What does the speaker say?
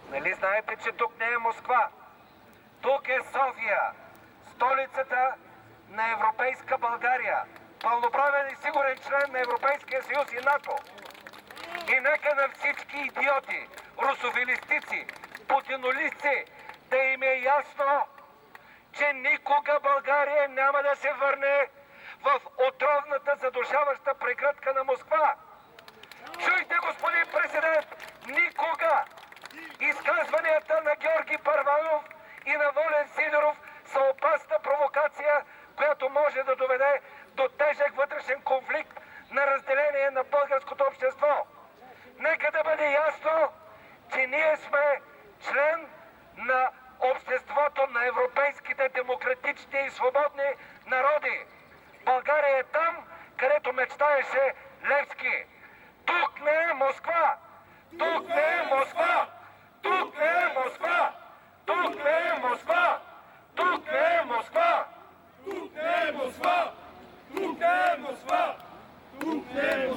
Нали знаете, че тук не е Москва? Тук е София, столицата на европейска България, пълноправен и сигурен член на Европейския съюз и НАТО. И нека на всички идиоти, русофилистици, путинолисти да им е ясно, че никога България няма да се върне в отровната задушаваща прегръдка на Москва. Чуйте, господин президент, никога! Изказванията на Георги Първанов и на Волен Сидеров са опасна провокация, която може да доведе до тежък вътрешен конфликт на разделение на българското общество. Нека да бъде ясно, че ние сме член на обществото на европейските демократични и свободни народи. България е там, където мечтаеше Левски. Тук не е Москва! Тук не е Москва! Тук не е Москва! Тук не е Москва! Тук не е Москва! Тук не е Москва! Тук не е Москва! Тук не е